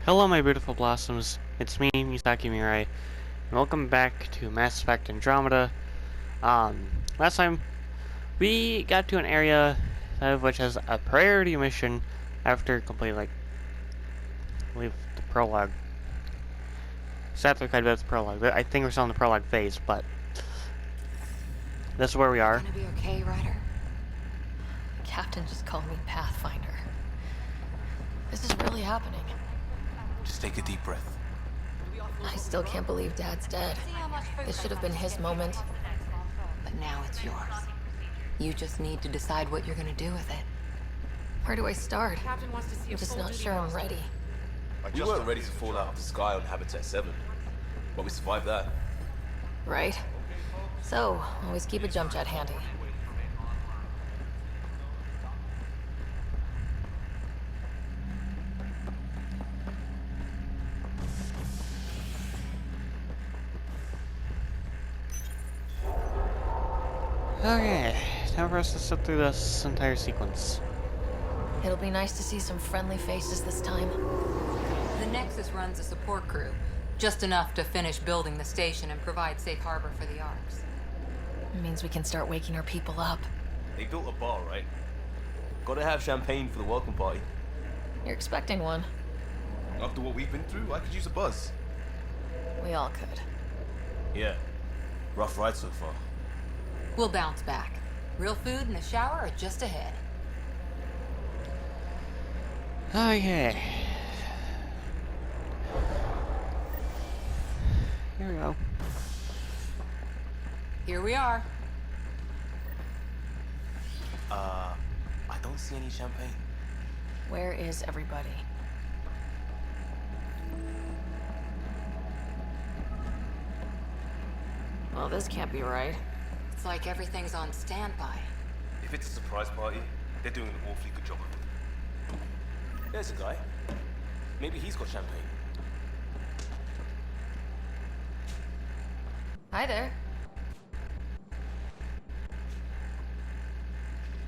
Hello, my beautiful blossoms. It's me, Misaki Mirai, and welcome back to Mass Effect Andromeda. Last time we got to an area which has a priority mission after completing, I believe, the prologue. Sadly, quite a bit of the prologue. I think we're still in the prologue phase, but this is where we are. Gonna be okay, Ryder? The captain just called me Pathfinder. This is really happening. Just take a deep breath. I still can't believe Dad's dead. This should have been his moment. But now it's yours. You just need to decide what you're gonna do with it. Where do I start? I'm just not sure I'm ready. We weren't ready to fall out of the sky on Habitat 7, but we survived that. Right? So, always keep a jump jet handy. Okay, time for us to sit through this entire sequence. It'll be nice to see some friendly faces this time. The Nexus runs a support crew, just enough to finish building the station and provide safe harbor for the Arks. It means we can start waking our people up. They built a bar, right? Gotta have champagne for the welcome party. You're expecting one. After what we've been through, I could use a buzz. We all could. Yeah. Rough ride so far. We'll bounce back. Real food and the shower are just ahead. Okay. Here we go. Here we are. I don't see any champagne. Where is everybody? Well, this can't be right. It's like everything's on standby. If it's a surprise party, they're doing an awfully good job of it. There's a guy. Maybe he's got champagne. Hi there.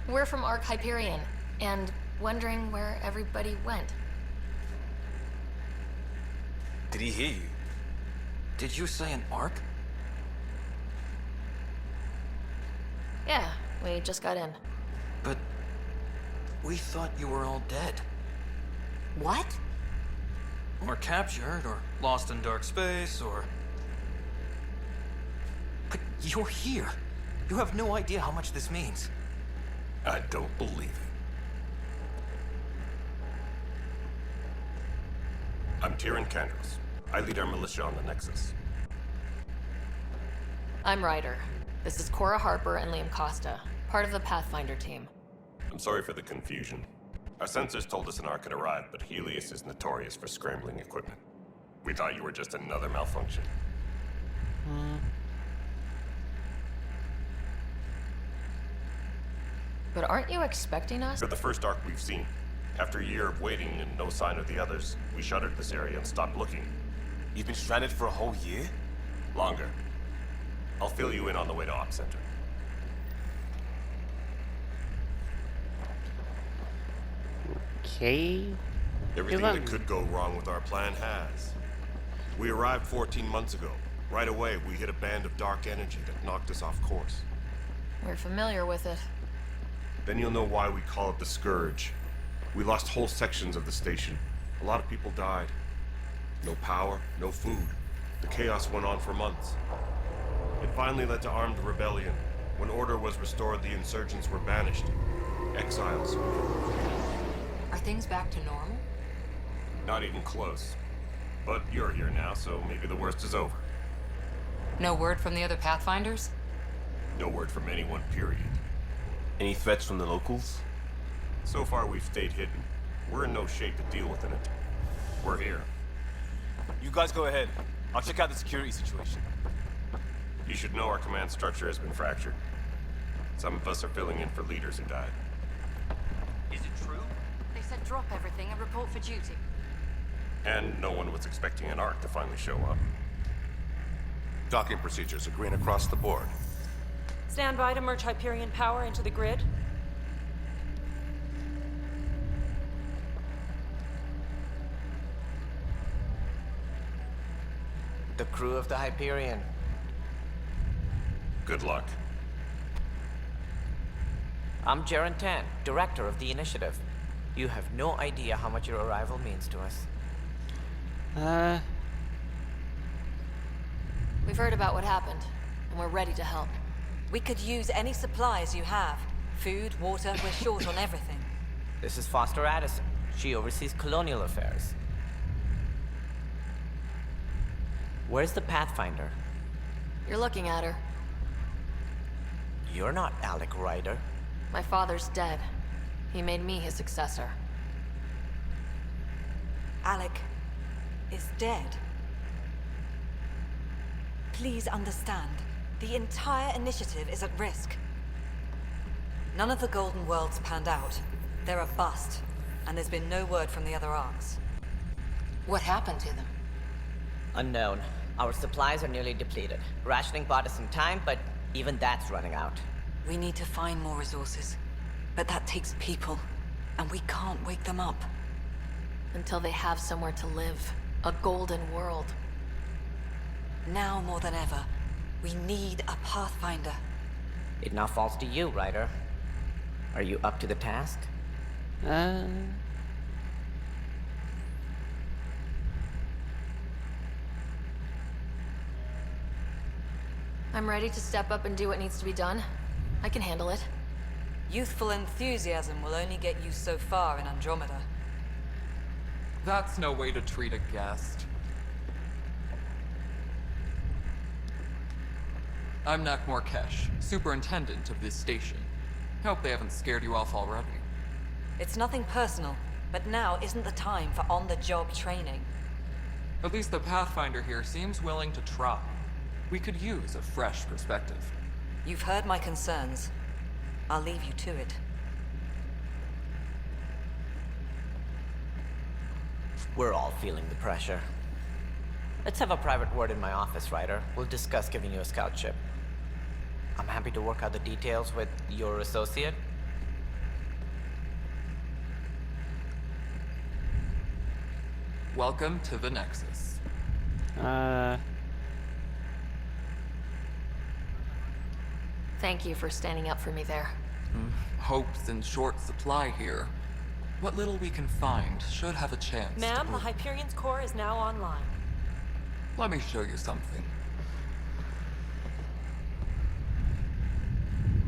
We're from Ark Hyperion, and wondering where everybody went. Did he hear you? Did you say an arc? Yeah, we just got in. But we thought you were all dead. What? Or captured, or lost in dark space, or... But you're here. You have no idea how much this means. I don't believe it. I'm Tyrion Kandros. I lead our militia on the Nexus. I'm Ryder. This is Cora Harper and Liam Costa, part of the Pathfinder team. I'm sorry for the confusion. Our sensors told us an Ark had arrived, but Helios is notorious for scrambling equipment. We thought you were just another malfunction. But aren't you expecting us? You're the first Ark we've seen. After a year of waiting and no sign of the others, we shuttered this area and stopped looking. You've been stranded for a whole year? Longer. I'll fill you in on the way to Op Center. Okay. Everything that could go wrong with our plan has. We arrived 14 months ago. Right away, we hit a band of dark energy that knocked us off course. We're familiar with it. Then you'll know why we call it the Scourge. We lost whole sections of the station. A lot of people died. No power, no food. The chaos went on for months. It finally led to armed rebellion. When order was restored, the insurgents were banished. Exiles. Are things back to normal? Not even close. But you're here now, so maybe the worst is over. No word from the other Pathfinders? No word from anyone, period. Any threats from the locals? So far, we've stayed hidden. We're in no shape to deal with it. We're here. You guys go ahead. I'll check out the security situation. You should know our command structure has been fractured. Some of us are filling in for leaders who died. Is it true? They said drop everything and report for duty. And no one was expecting an Ark to finally show up. Docking procedures are green across the board. Stand by to merge Hyperion power into the grid. The crew of the Hyperion. Good luck. I'm Jaren Tan, director of the initiative. You have no idea how much your arrival means to us. We've heard about what happened, and we're ready to help. We could use any supplies you have. Food, water, we're short on everything. This is Foster Addison. She oversees colonial affairs. Where's the Pathfinder? You're looking at her. You're not Alec Ryder. My father's dead. He made me his successor. Alec is dead. Please understand, the entire initiative is at risk. None of the Golden Worlds panned out. They're a bust, and there's been no word from the other arcs. What happened to them? Unknown. Our supplies are nearly depleted. Rationing bought us some time, but even that's running out. We need to find more resources, but that takes people, and we can't wake them up. Until they have somewhere to live. A golden world. Now more than ever, we need a Pathfinder. It now falls to you, Ryder. Are you up to the task? I'm ready to step up and do what needs to be done. I can handle it. Youthful enthusiasm will only get you so far in Andromeda. That's no way to treat a guest. I'm Nak Morkesh, superintendent of this station. Hope they haven't scared you off already. It's nothing personal, but now isn't the time for on-the-job training. At least the Pathfinder here seems willing to try. We could use a fresh perspective. You've heard my concerns. I'll leave you to it. We're all feeling the pressure. Let's have a private word in my office, Ryder. We'll discuss giving you a scout ship. I'm happy to work out the details with your associate. Welcome to the Nexus. Thank you for standing up for me there. Hope's in short supply here. What little we can find should have a chance. Ma'am, the Hyperion's core is now online. Let me show you something.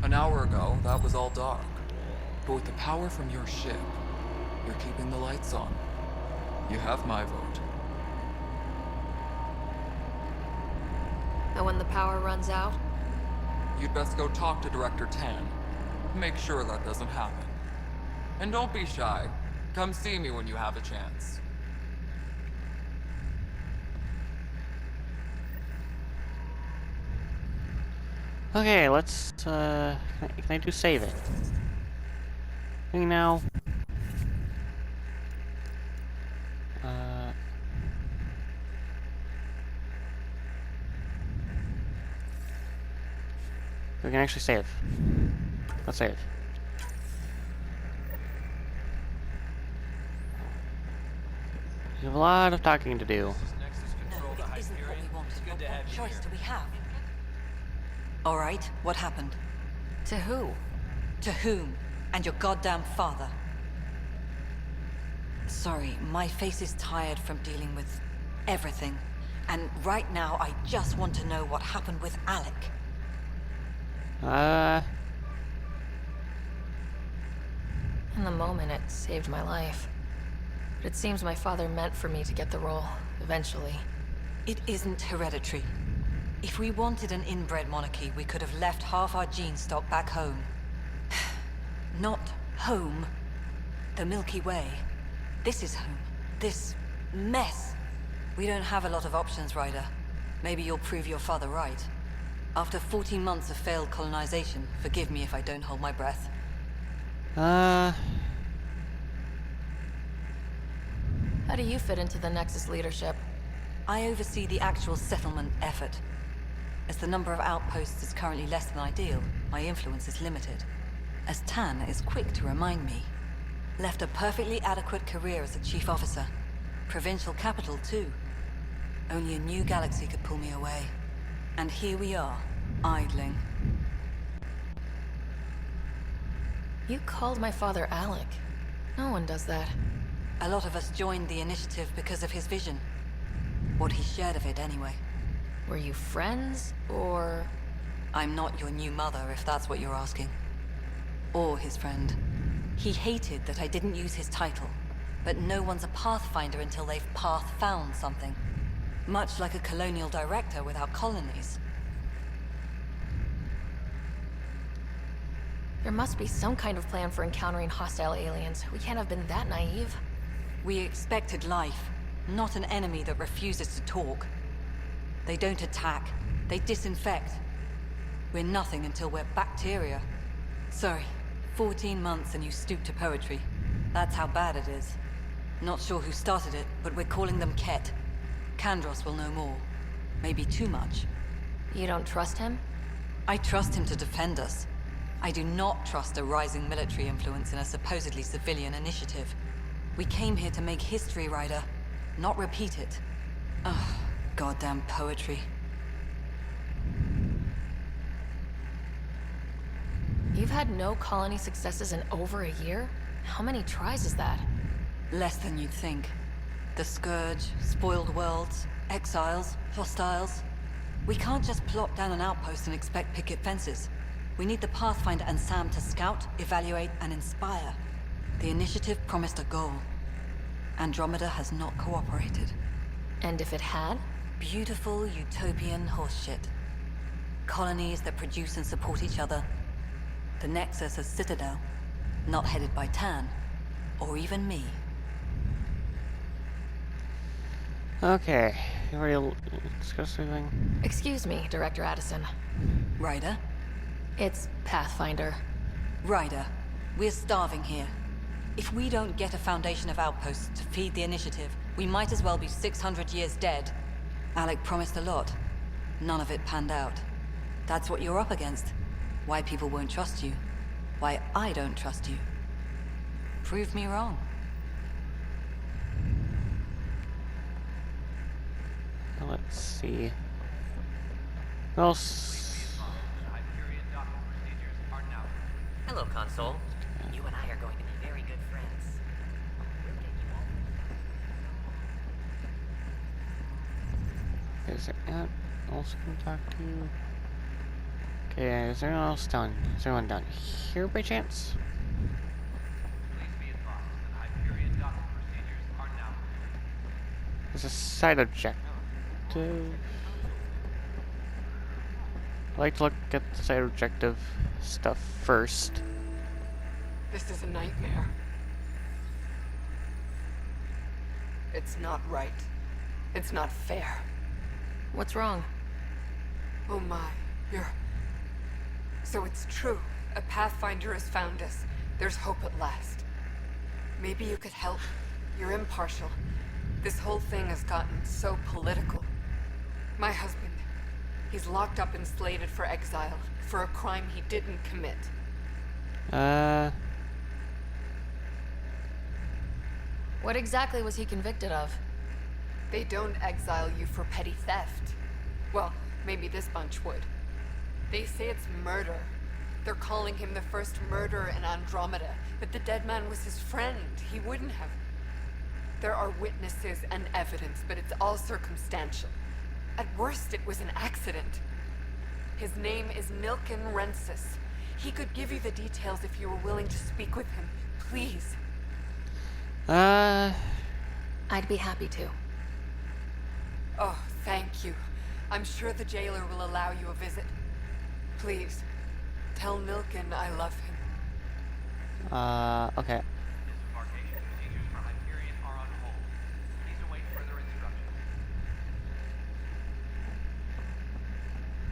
An hour ago, that was all dark. But with the power from your ship, you're keeping the lights on. You have my vote. And when the power runs out? You'd best go talk to Director Tan. Make sure that doesn't happen. And don't be shy. Come see me when you have a chance. Okay, let's, can I do save it? Now. We can actually save. Let's save. We have a lot of talking to do. No, it isn't what we wanted. What choice do we have? All right, what happened? To who? To whom? And your goddamn father. Sorry, my face is tired from dealing with everything. And right now, I just want to know what happened with Alec. In the moment, it saved my life. But it seems my father meant for me to get the role, eventually. It isn't hereditary. If we wanted an inbred monarchy, we could have left half our gene stock back home. Not home. The Milky Way. This is home. This mess. We don't have a lot of options, Ryder. Maybe you'll prove your father right. After 14 months of failed colonization, forgive me if I don't hold my breath. How do you fit into the Nexus leadership? I oversee the actual settlement effort. As the number of outposts is currently less than ideal, my influence is limited. As Tan is quick to remind me. Left a perfectly adequate career as a chief officer. Provincial capital, too. Only a new galaxy could pull me away. And here we are, idling. You called my father Alec. No one does that. A lot of us joined the initiative because of his vision. What he shared of it, anyway. Were you friends, or...? I'm not your new mother, if that's what you're asking. Or his friend. He hated that I didn't use his title. But no one's a Pathfinder until they've path-found something. Much like a colonial director without colonies. There must be some kind of plan for encountering hostile aliens. We can't have been that naive. We expected life, not an enemy that refuses to talk. They don't attack, they disinfect. We're nothing until we're bacteria. Sorry, 14 months and you stoop to poetry. That's how bad it is. Not sure who started it, but we're calling them Ket. Kandros will know more. Maybe too much. You don't trust him? I trust him to defend us. I do not trust a rising military influence in a supposedly civilian initiative. We came here to make history, Ryder, not repeat it. Ugh, goddamn poetry. You've had no colony successes in over a year? How many tries is that? Less than you'd think. The Scourge, spoiled worlds, exiles, hostiles. We can't just plop down an outpost and expect picket fences. We need the Pathfinder and Sam to scout, evaluate, and inspire. The initiative promised a goal. Andromeda has not cooperated. And if it had? Beautiful utopian horseshit. Colonies that produce and support each other. The Nexus a citadel, not headed by Tan, or even me. Okay, you already discussed everything? Excuse me, Director Addison. Ryder? It's Pathfinder. Ryder, we're starving here. If we don't get a foundation of outposts to feed the initiative, we might as well be 600 years dead. Alec promised a lot. None of it panned out. That's what you're up against. Why people won't trust you. Why I don't trust you. Prove me wrong. Let's see. What else? Hello, Console. You and I are going to be very good friends. We'll get you all. Is there anyone else I can talk to? Okay, is anyone else done? Is anyone down here by chance? There's a side objective. I'd like to look at the side objective stuff first. This is a nightmare. It's not right. It's not fair. What's wrong? Oh my, you're... So it's true. A Pathfinder has found us. There's hope at last. Maybe you could help. You're impartial. This whole thing has gotten so political. My husband, he's locked up and slated for exile for a crime he didn't commit. What exactly was he convicted of? They don't exile you for petty theft. Well, maybe this bunch would. They say it's murder. They're calling him the first murderer in Andromeda, but the dead man was his friend. He wouldn't have. There are witnesses and evidence, but it's all circumstantial. At worst, it was an accident. His name is Nilken Rensis. He could give you the details if you were willing to speak with him. Please. I'd be happy to. Oh, thank you. I'm sure the jailer will allow you a visit. Please, tell Nilken I love him. Okay.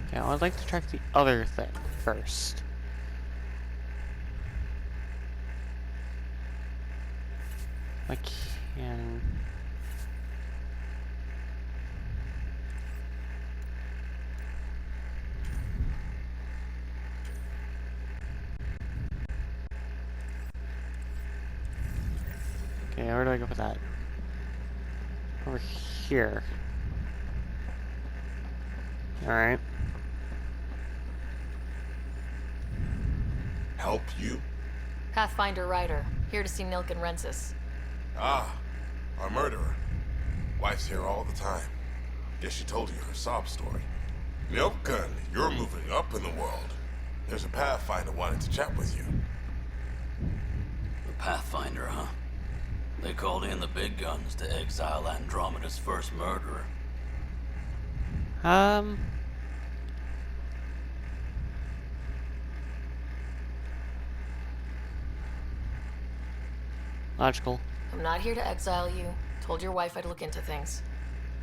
Okay, I'd like to track the other thing first. I can... Okay, where do I go for that? Over here. Alright. Help you? Pathfinder Ryder, here to see Nilk and Rensis. Ah, our murderer. Wife's here all the time. Guess she told you her sob story. Milken, you're moving up in the world. There's a Pathfinder wanting to chat with you. The Pathfinder, huh? They called in the big guns to exile Andromeda's first murderer. Logical. I'm not here to exile you. Told your wife I'd look into things.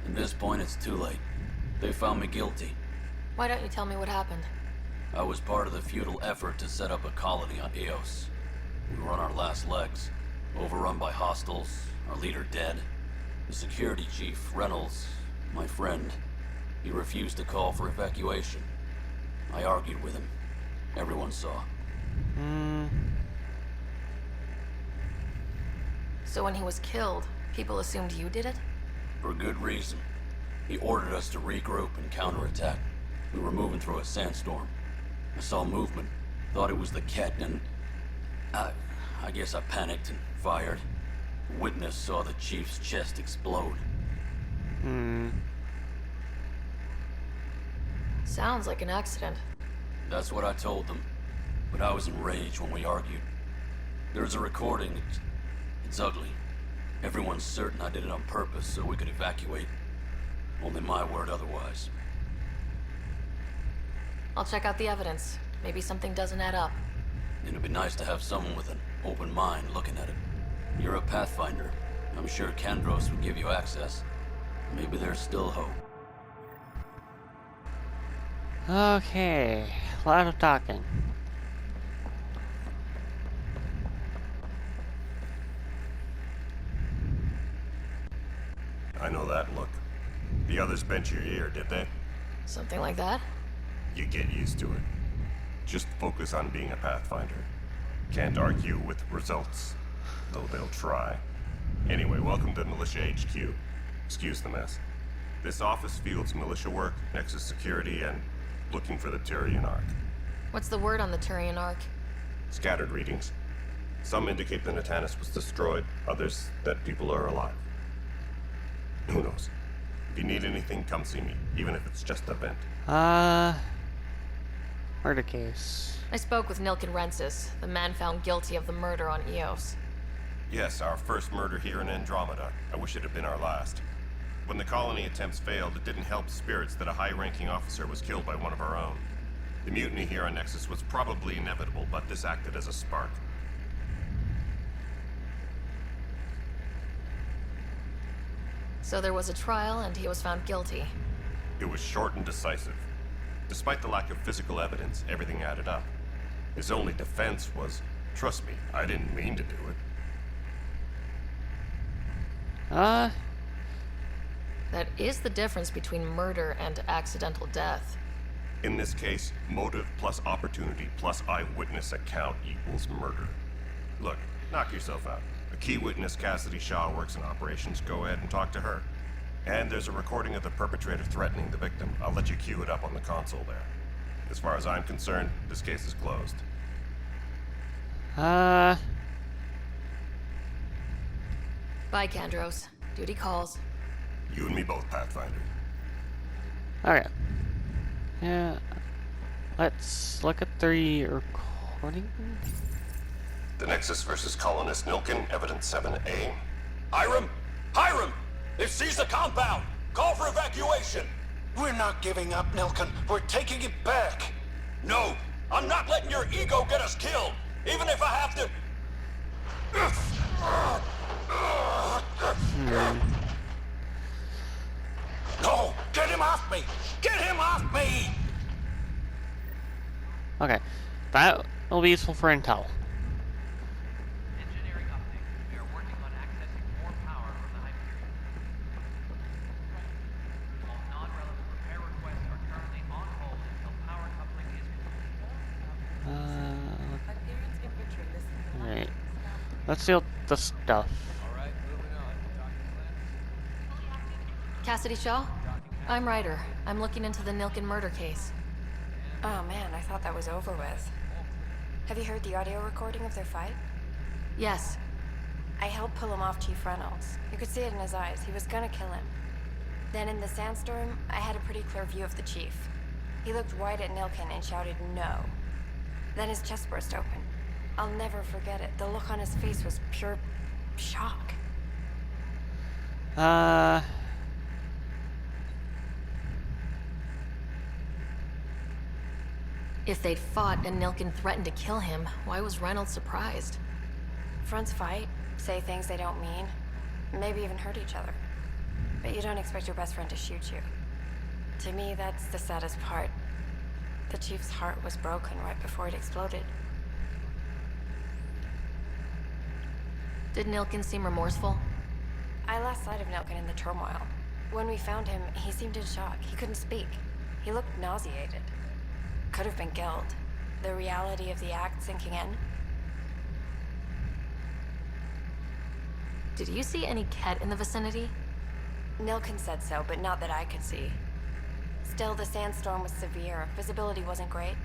At this point, it's too late. They found me guilty. Why don't you tell me what happened? I was part of the futile effort to set up a colony on Eos. We were on our last legs, overrun by hostiles, our leader dead. The security chief, Reynolds, my friend, he refused to call for evacuation. I argued with him. Everyone saw. So when he was killed, people assumed you did it? For good reason. He ordered us to regroup and counterattack. We were moving through a sandstorm. I saw movement, thought it was the Ket, and I guess I panicked and fired. A witness saw the chief's chest explode. Sounds like an accident. That's what I told them, but I was enraged when we argued. There's a recording. It's ugly. Everyone's certain I did it on purpose so we could evacuate. Only my word otherwise. I'll check out the evidence. Maybe something doesn't add up. It'd be nice to have someone with an open mind looking at it. You're a Pathfinder. I'm sure Kandros would give you access. Maybe there's still hope. Okay. A lot of talking. I know that look. The others bent your ear, did they? Something like that? You get used to it. Just focus on being a Pathfinder. Can't argue with results, though they'll try. Anyway, welcome to Militia HQ. Excuse the mess. This office fields militia work, Nexus security, and looking for the Turian Ark. What's the word on the Turian Ark? Scattered readings. Some indicate the Natanus was destroyed, others that people are alive. Who knows? If you need anything, come see me, even if it's just a vent. Murder case. I spoke with Nilk and Rensis, the man found guilty of the murder on Eos. Yes, our first murder here in Andromeda. I wish it had been our last. When the colony attempts failed, it didn't help spirits that a high-ranking officer was killed by one of our own. The mutiny here on Nexus was probably inevitable, but this acted as a spark. So there was a trial, and he was found guilty. It was short and decisive. Despite the lack of physical evidence, everything added up. His only defense was, trust me, I didn't mean to do it. That is the difference between murder and accidental death. In this case, motive plus opportunity plus eyewitness account equals murder. Look, knock yourself out. A key witness, Cassidy Shaw, works in operations. Go ahead and talk to her. And there's a recording of the perpetrator threatening the victim. I'll let you cue it up on the console there. As far as I'm concerned, this case is closed. Bye, Kandros. Duty calls. You and me both, Pathfinder. Okay. Yeah. Let's look at the recording. The Nexus versus Colonist Nilken, Evidence 7A. Hiram! Hiram! They've seized the compound! Call for evacuation! We're not giving up, Nilken. We're taking it back. No! I'm not letting your ego get us killed! Even if I have to... No! Get him off me! Get him off me! Okay. That will be useful for intel. Engineering update. We are working on accessing more power from the Hyperion. All non-relevant repair requests are currently on hold until power coupling is complete. Alright. Let's see the stuff. Alright, moving on. Talking plan? Cassidy Shaw? I'm Ryder. I'm looking into the Nilken murder case. Oh man, I thought that was over with. Have you heard the audio recording of their fight? Yes. I helped pull him off Chief Reynolds. You could see it in his eyes. He was gonna kill him. Then in the sandstorm, I had a pretty clear view of the chief. He looked right at Nilken and shouted no. Then his chest burst open. I'll never forget it. The look on his face was pure shock. If they'd fought and Nilken threatened to kill him, why was Reynolds surprised? Fronts fight, say things they don't mean, maybe even hurt each other. But you don't expect your best friend to shoot you. To me, that's the saddest part. The chief's heart was broken right before it exploded. Did Nilken seem remorseful? I lost sight of Nilken in the turmoil. When we found him, he seemed in shock. He couldn't speak. He looked nauseated. Could have been guilt. The reality of the act sinking in. Did you see any Ket in the vicinity? Nilken said so, but not that I could see. Still, the sandstorm was severe. Visibility wasn't great.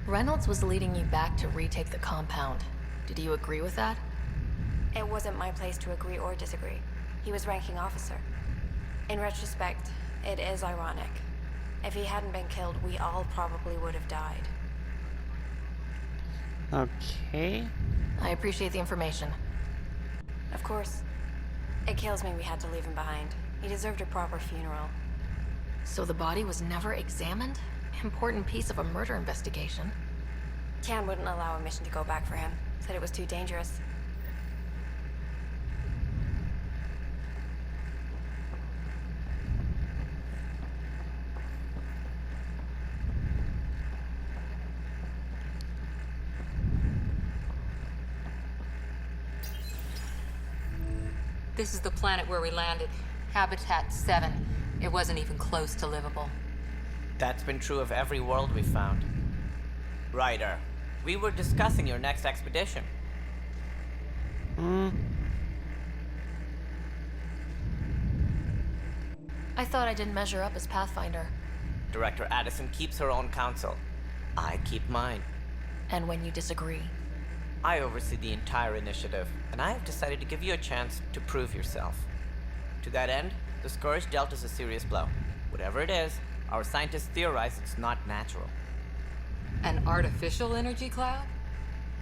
Reynolds was leading you back to retake the compound. Did you agree with that? It wasn't my place to agree or disagree. He was ranking officer. In retrospect, it is ironic. If he hadn't been killed, we all probably would have died. Okay. I appreciate the information. Of course. It kills me we had to leave him behind. He deserved a proper funeral. So the body was never examined? Important piece of a murder investigation. Tian wouldn't allow a mission to go back for him. Said it was too dangerous. This is the planet where we landed. Habitat 7. It wasn't even close to livable. That's been true of every world we found. Ryder, we were discussing your next expedition. I thought I didn't measure up as Pathfinder. Director Addison keeps her own counsel. I keep mine. And when you disagree? I oversee the entire initiative, and I have decided to give you a chance to prove yourself. To that end, the Scourge dealt us a serious blow. Whatever it is, our scientists theorize it's not natural. An artificial energy cloud?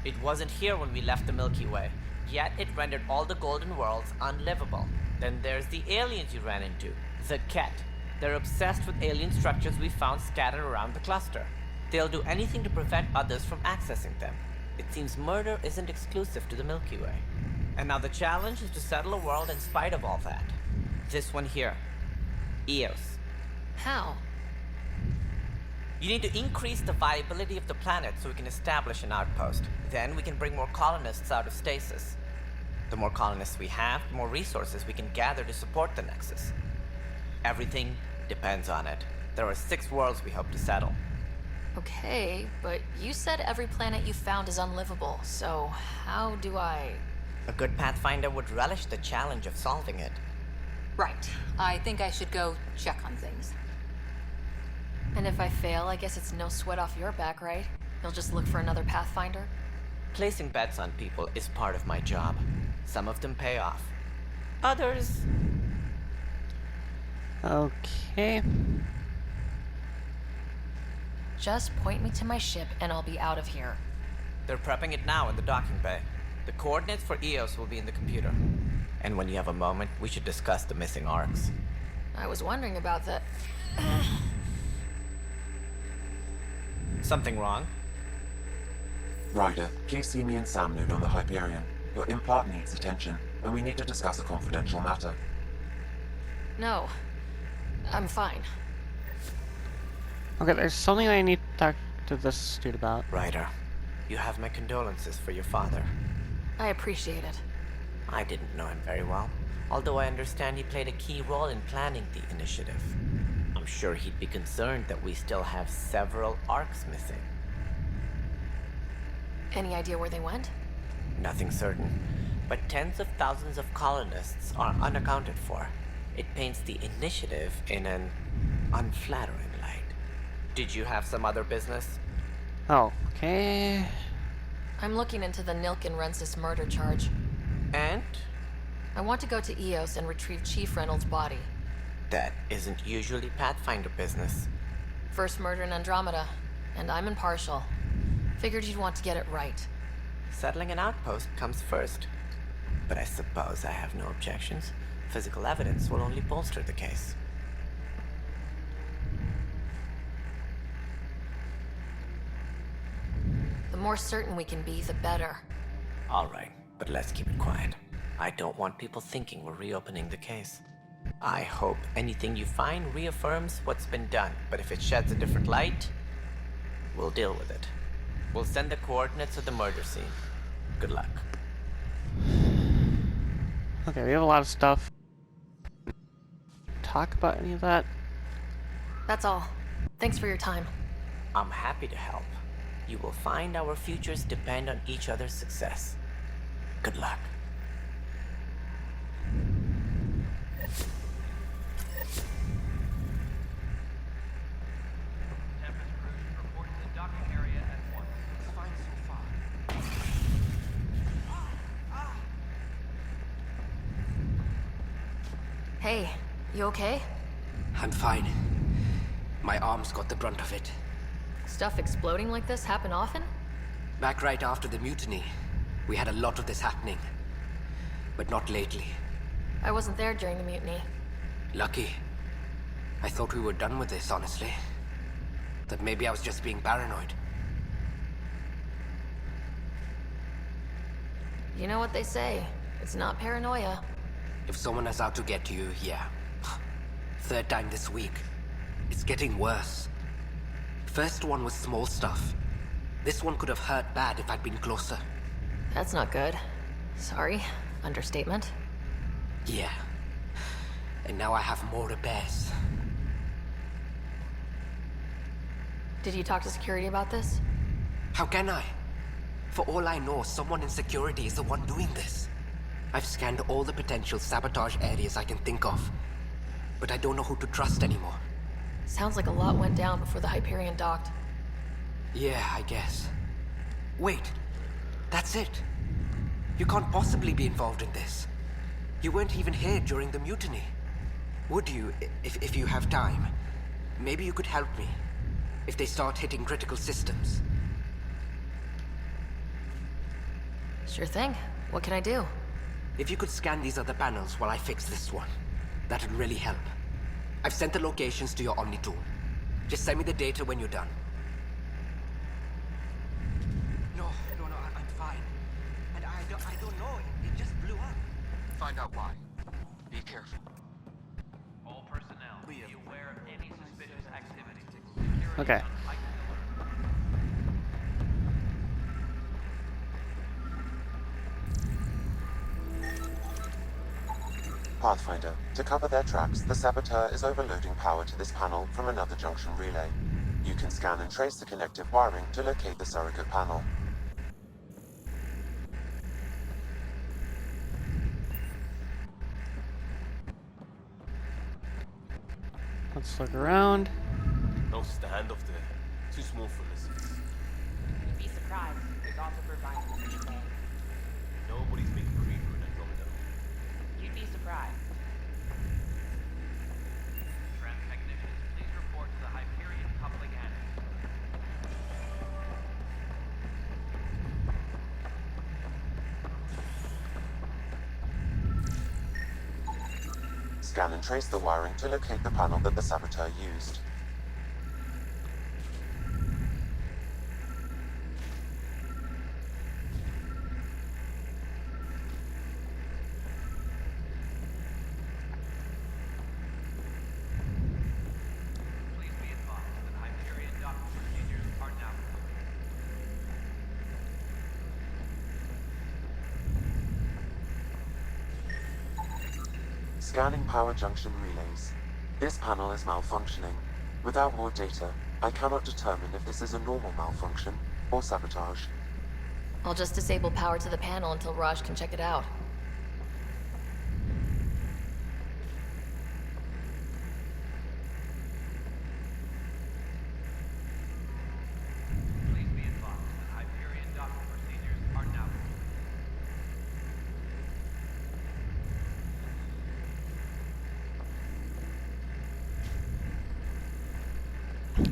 It wasn't here when we left the Milky Way, yet it rendered all the golden worlds unlivable. Then there's the aliens you ran into, the Ket. They're obsessed with alien structures we found scattered around the cluster. They'll do anything to prevent others from accessing them. It seems murder isn't exclusive to the Milky Way. And now the challenge is to settle a world in spite of all that. This one here. Eos. How? You need to increase the viability of the planet so we can establish an outpost. Then we can bring more colonists out of stasis. The more colonists we have, the more resources we can gather to support the Nexus. Everything depends on it. There are 6 worlds we hope to settle. Okay, but you said every planet you found is unlivable, so how do I... A good Pathfinder would relish the challenge of solving it. Right. I think I should go check on things. And if I fail, I guess it's no sweat off your back, right? You'll just look for another Pathfinder? Placing bets on people is part of my job. Some of them pay off. Others... Okay. Just point me to my ship and I'll be out of here. They're prepping it now in the docking bay. The coordinates for Eos will be in the computer. And when you have a moment, we should discuss the missing arcs. I was wondering about that. Something wrong? Ryder, please see me and Sam Noon on the Hyperion. Your impart needs attention, and we need to discuss a confidential matter. No. I'm fine. Okay, there's something I need to talk to this dude about. Ryder, you have my condolences for your father. I appreciate it. I didn't know him very well, although I understand he played a key role in planning the initiative. I'm sure he'd be concerned that we still have several arcs missing. Any idea where they went? Nothing certain, but tens of thousands of colonists are unaccounted for. It paints the initiative in an unflattering light. Did you have some other business? Oh, okay. I'm looking into the Nilkin Rensis murder charge. And? I want to go to Eos and retrieve Chief Reynolds' body. That isn't usually Pathfinder business. First murder in Andromeda, and I'm impartial. Figured you'd want to get it right. Settling an outpost comes first. But I suppose I have no objections. Physical evidence will only bolster the case. The more certain we can be, the better. All right, but let's keep it quiet. I don't want people thinking we're reopening the case. I hope anything you find reaffirms what's been done, but if it sheds a different light, we'll deal with it. We'll send the coordinates of the murder scene. Good luck. Okay, we have a lot of stuff. Talk about any of that? That's all. Thanks for your time. I'm happy to help. You will find our futures depend on each other's success. Good luck. Tempest crews report to the docking area at once. It's fine so far. Hey, you okay? I'm fine. My arms got the brunt of it. Stuff exploding like this happen often? Back right after the mutiny, we had a lot of this happening. But not lately. I wasn't there during the mutiny. Lucky. I thought we were done with this, honestly. That maybe I was just being paranoid. You know what they say. It's not paranoia. If someone is out to get you, yeah. Third time this week. It's getting worse. First one was small stuff. This one could have hurt bad if I'd been closer. That's not good. Sorry. Understatement. Yeah. And now I have more repairs. Did you talk to security about this? How can I? For all I know, someone in security is the one doing this. I've scanned all the potential sabotage areas I can think of. But I don't know who to trust anymore. Sounds like a lot went down before the Hyperion docked. Yeah, I guess. Wait. That's it. You can't possibly be involved in this. You weren't even here during the mutiny. Would you, if you have time? Maybe you could help me. If they start hitting critical systems. Sure thing. What can I do? If you could scan these other panels while I fix this one, that'd really help. I've sent the locations to your Omni tool. Just send me the data when you're done. No, I'm fine. And I don't know, it just blew up. Find out why. Be careful. All personnel, be aware of any suspicious activity. Okay. Pathfinder, to cover their tracks, the saboteur is overloading power to this panel from another junction relay. You can scan and trace the connective wiring to locate the surrogate panel. Let's look around. No standoff there. Too small for this. You'd be surprised. There's also provided the relay. Nobody's making creeper in Andromeda. You'd be surprised. Trans technicians, please report to the Hyperion coupling annex. Scan and trace the wiring to locate the panel that the saboteur used. Please be advised that Hyperion docking procedures are now Scanning power junction relays. This panel is malfunctioning. Without more data, I cannot determine if this is a normal malfunction or sabotage. I'll just disable power to the panel until Raj can check it out.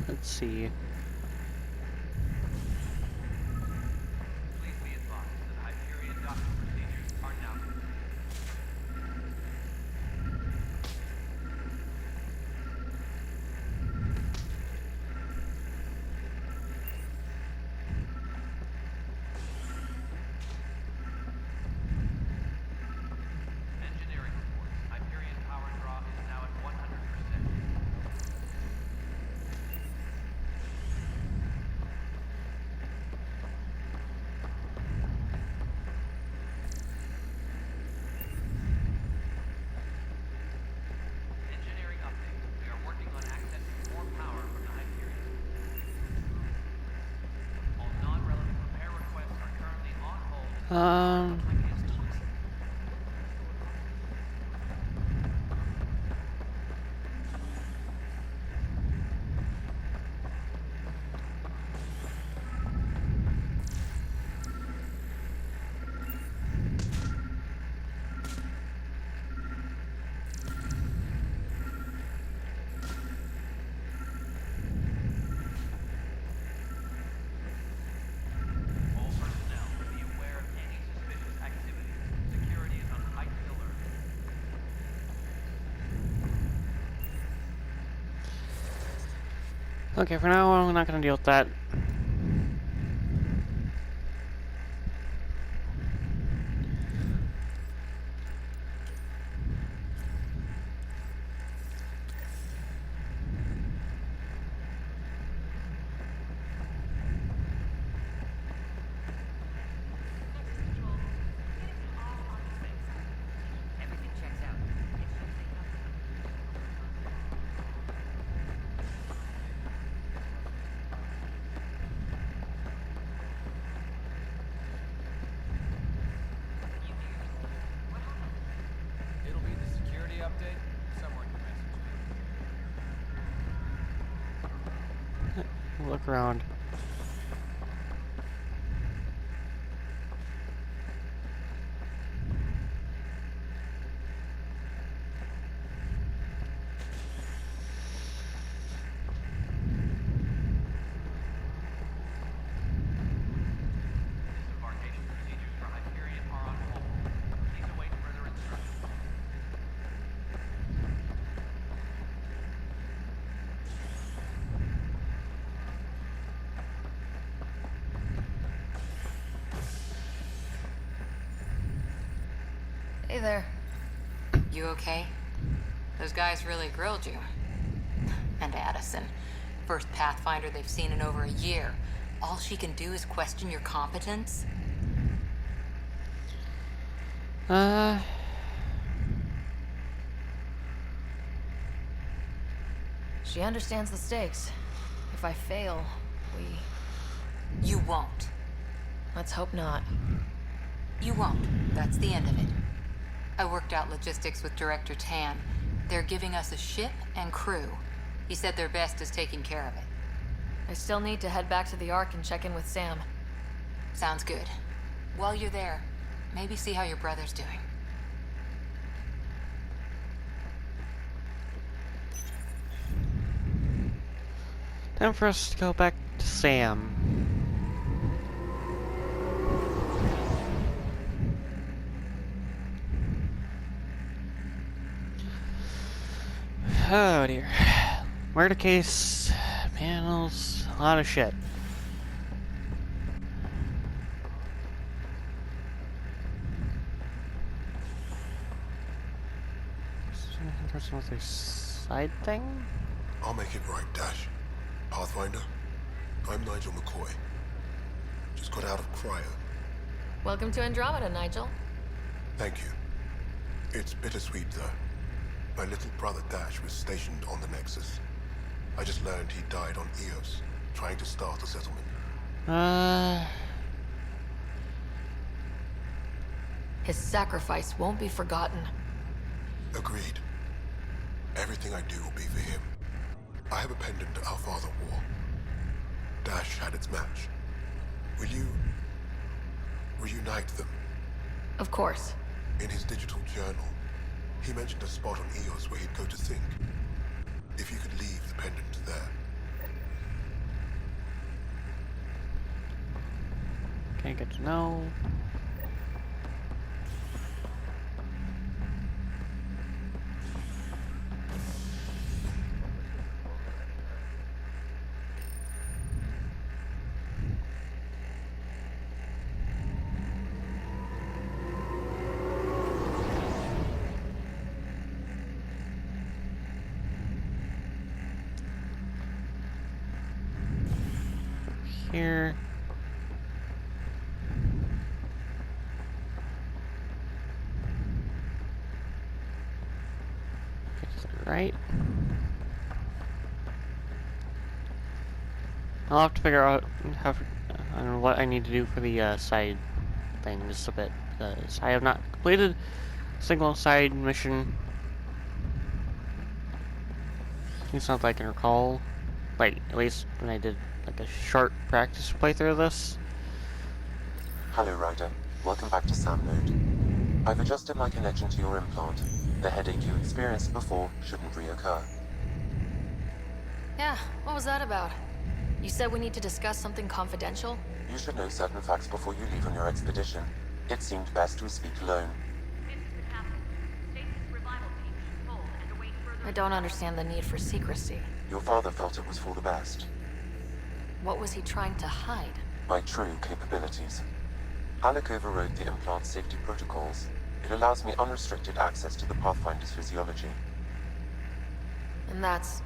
Let's see. Please be advised that Hyperion docking procedures are now complete. Engineering reports. Hyperion power draw is now at 100%. Engineering update. We are working on accessing more power from the Hyperion. All non-relevant repair requests are currently on hold. All personnel be aware of any suspicious activity. Security is on heightened alert. Okay, for now, I'm not gonna deal with that. Everything checks out. It'll be the security update somewhere in your message. Look around. Disembarkation procedures for Hyperion are on hold. Please await further instructions. Hey there. You okay? Those guys really grilled you. And Addison. First Pathfinder they've seen in over a year. All she can do is question your competence? She understands the stakes. If I fail, we... You won't. Let's hope not. You won't. That's the end of it. I worked out logistics with Director Tan. They're giving us a ship and crew. He said their best is taking care of it. I still need to head back to the Ark and check in with Sam. Sounds good. While you're there, maybe see how your brother's doing. Time for us to go back to Sam. Oh dear. Murder case, panels, a lot of shit. Person with a side thing? I'll make it right, Dash. Pathfinder, I'm Nigel McCoy. Just got out of cryo. Welcome to Andromeda, Nigel. Thank you. It's bittersweet, though. My little brother Dash was stationed on the Nexus. I just learned he died on Eos, trying to start a settlement. His sacrifice won't be forgotten. Agreed. Everything I do will be for him. I have a pendant our father wore. Dash had its match. Will you... reunite them? Of course. In his digital journal, he mentioned a spot on Eos where he'd go to think. If you could leave the pendant there, Okay, good to know. Here. Right. I'll have to figure out how I don't know what I need to do for the side thing just a bit, because I have not completed a single side mission. It's not that I can recall, like at least when I did like a short practice playthrough of this. Hello, Ryder. Welcome back to Sam Mode. I've adjusted my connection to your implant. The headache you experienced before shouldn't reoccur. Yeah, what was that about? You said we need to discuss something confidential? You should know certain facts before you leave on your expedition. It seemed best we speak alone. I don't understand the need for secrecy. Your father felt it was for the best. What was he trying to hide? My true capabilities. Alec overrode the implant safety protocols. It allows me unrestricted access to the Pathfinder's physiology. And that's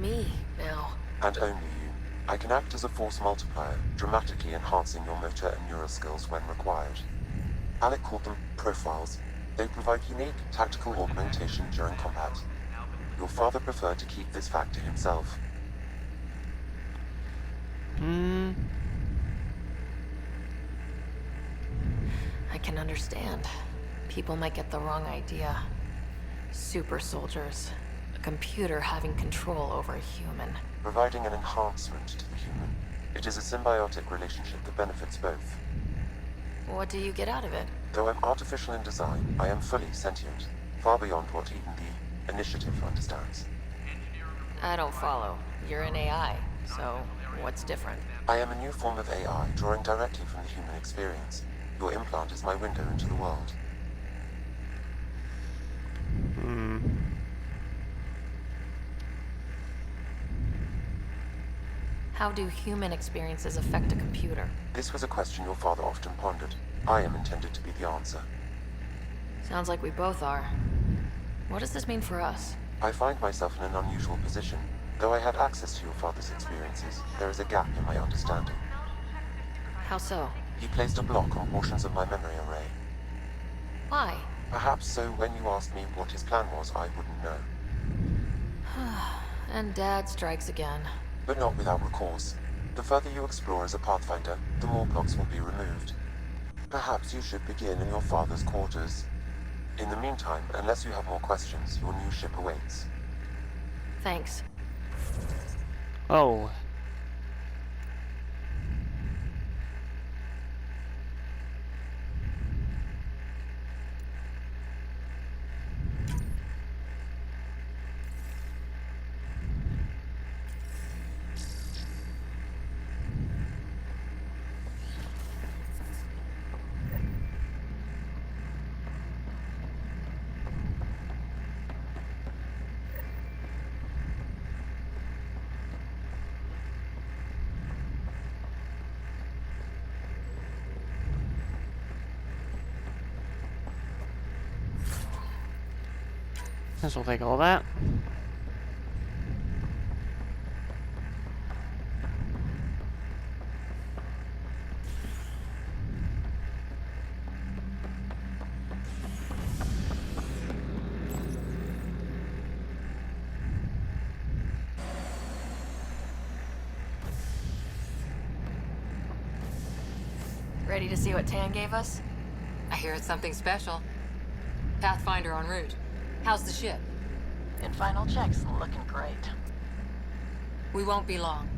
me now. And only you. I can act as a force multiplier, dramatically enhancing your motor and neural skills when required. Alec called them profiles. They provide unique tactical augmentation during combat. Your father preferred to keep this fact to himself. I can understand. People might get the wrong idea. Super soldiers. A computer having control over a human. Providing an enhancement to the human. It is a symbiotic relationship that benefits both. What do you get out of it? Though I'm artificial in design, I am fully sentient. Far beyond what even the Initiative understands. I don't follow. You're an AI, so what's different? I am a new form of AI, drawing directly from the human experience. Your implant is my window into the world. How do human experiences affect a computer? This was a question your father often pondered. I am intended to be the answer. Sounds like we both are. What does this mean for us? I find myself in an unusual position. Though I had access to your father's experiences, there is a gap in my understanding. How so? He placed a block on portions of my memory array. Why? Perhaps so when you asked me what his plan was, I wouldn't know. And Dad strikes again. But not without recourse. The further you explore as a Pathfinder, the more blocks will be removed. Perhaps you should begin in your father's quarters. In the meantime, unless you have more questions, your new ship awaits. Thanks. Oh. This will take all that. Ready to see what Tan gave us? I hear it's something special. Pathfinder en route. How's the ship? In final checks, looking great. We won't be long.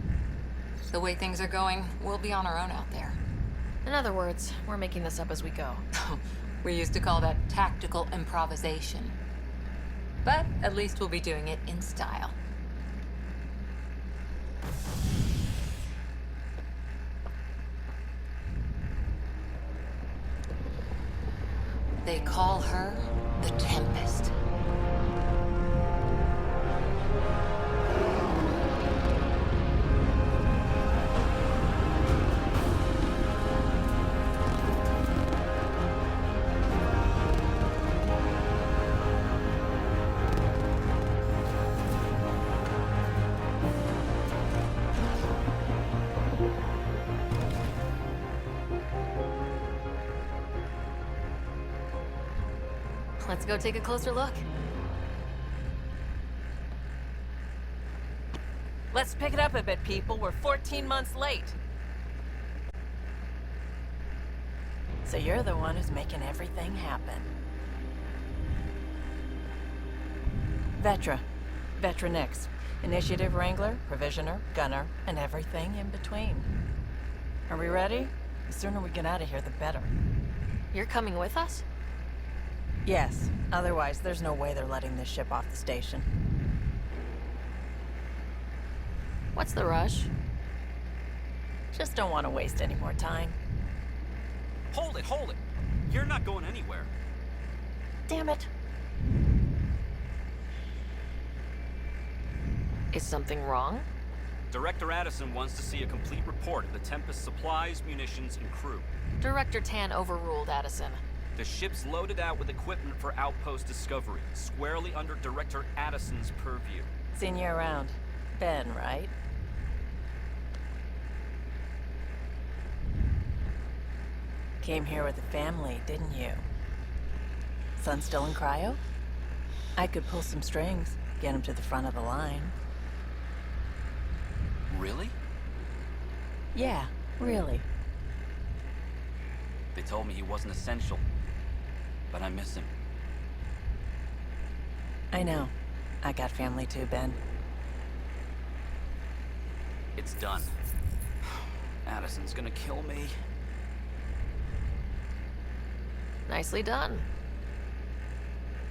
The way things are going, we'll be on our own out there. In other words, we're making this up as we go. We used to call that tactical improvisation. But at least we'll be doing it in style. They call her the Tempest. Let's go take a closer look. Let's pick it up a bit, people. We're 14 months late. So you're the one who's making everything happen. Vetra Nix. Initiative Wrangler, Provisioner, Gunner, and everything in between. Are we ready? The sooner we get out of here, the better. You're coming with us? Yes. Otherwise, there's no way they're letting this ship off the station. What's the rush? Just don't want to waste any more time. Hold it, hold it. You're not going anywhere. Damn it. Is something wrong? Director Addison wants to see a complete report of the Tempest's supplies, munitions, and crew. Director Tan overruled Addison. The ship's loaded out with equipment for outpost discovery, squarely under Director Addison's purview. Seen you around. Ben, right? Came here with the family, didn't you? Son still in cryo? I could pull some strings, get him to the front of the line. Really? Yeah, really. They told me he wasn't essential, but I miss him. I know. I got family too, Ben. It's done. Addison's gonna kill me. Nicely done.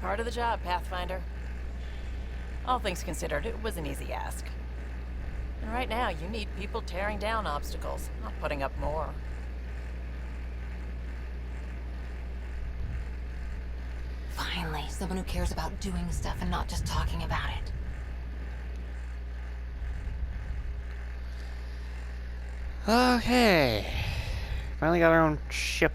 Part of the job, Pathfinder. All things considered, it was an easy ask. And right now, you need people tearing down obstacles, not putting up more. Finally, someone who cares about doing stuff and not just talking about it. Okay. Finally got our own ship.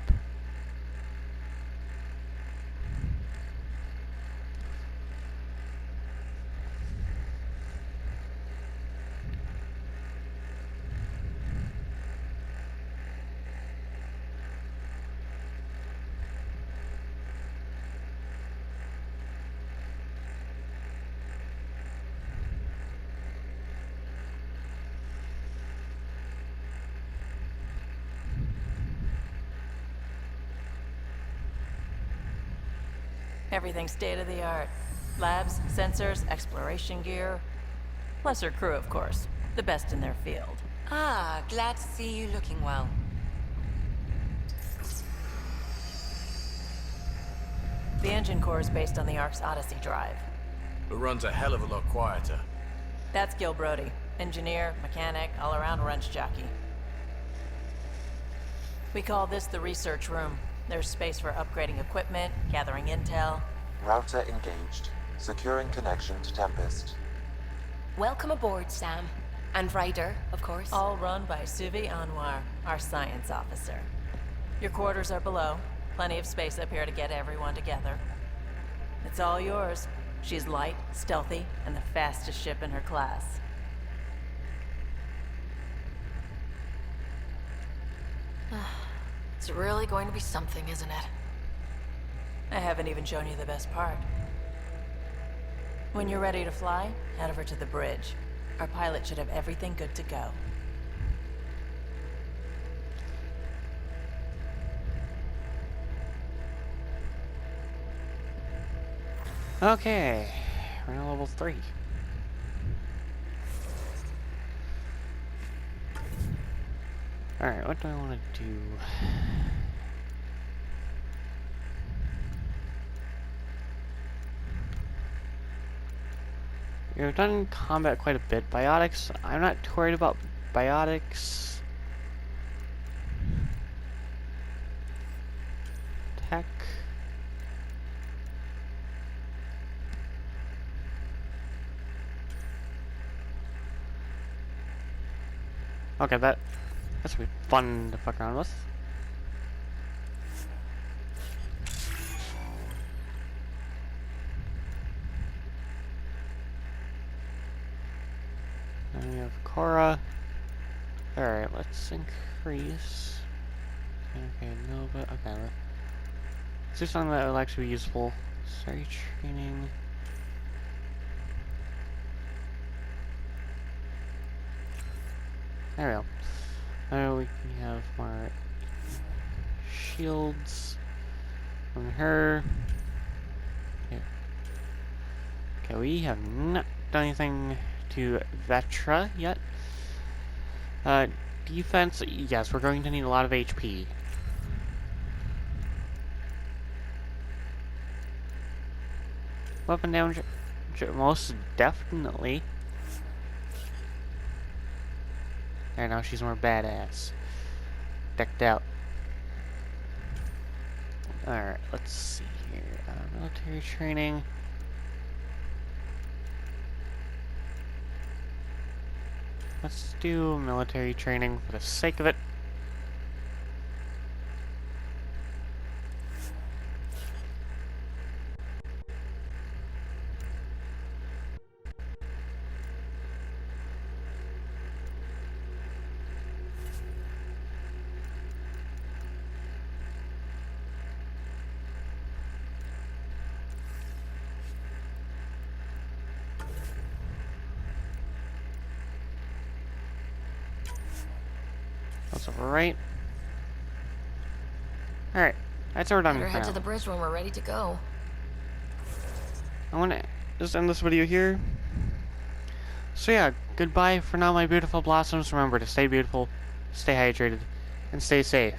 Everything's state-of-the-art. Labs, sensors, exploration gear. Lesser crew, of course. The best in their field. Ah, glad to see you looking well. The engine core is based on the Ark's Odyssey drive. It runs a hell of a lot quieter. That's Gil Brody. Engineer, mechanic, all-around wrench jockey. We call this the research room. There's space for upgrading equipment, gathering intel. Router engaged. Securing connection to Tempest. Welcome aboard, Sam. And Ryder, of course. All run by Suvi Anwar, our science officer. Your quarters are below. Plenty of space up here to get everyone together. It's all yours. She's light, stealthy, and the fastest ship in her class. It's really going to be something, isn't it? I haven't even shown you the best part. When you're ready to fly, head over to the bridge. Our pilot should have everything good to go. Okay. We're on level 3. Alright, what do I want to do? We've done combat quite a bit. Biotics, I'm not too worried about biotics. Tech. Okay, that's gonna be fun to fuck around with. Then we have Cora. Alright, let's increase. Okay, no, but okay. Let's do something that will actually be useful. Sorry, training. There we go. Now we can have more shields on her. Okay. Okay, we have not done anything to Vetra yet. Defense, yes, we're going to need a lot of HP. Weapon damage, most definitely. There, now she's more badass. Decked out. Alright, let's see here. Military training. Let's do military training for the sake of it. That's alright. Alright, that's our done Better for head now. to the bridge when we're ready to go. I want to just end this video here. So yeah, goodbye for now, my beautiful blossoms. Remember to stay beautiful, stay hydrated, and stay safe.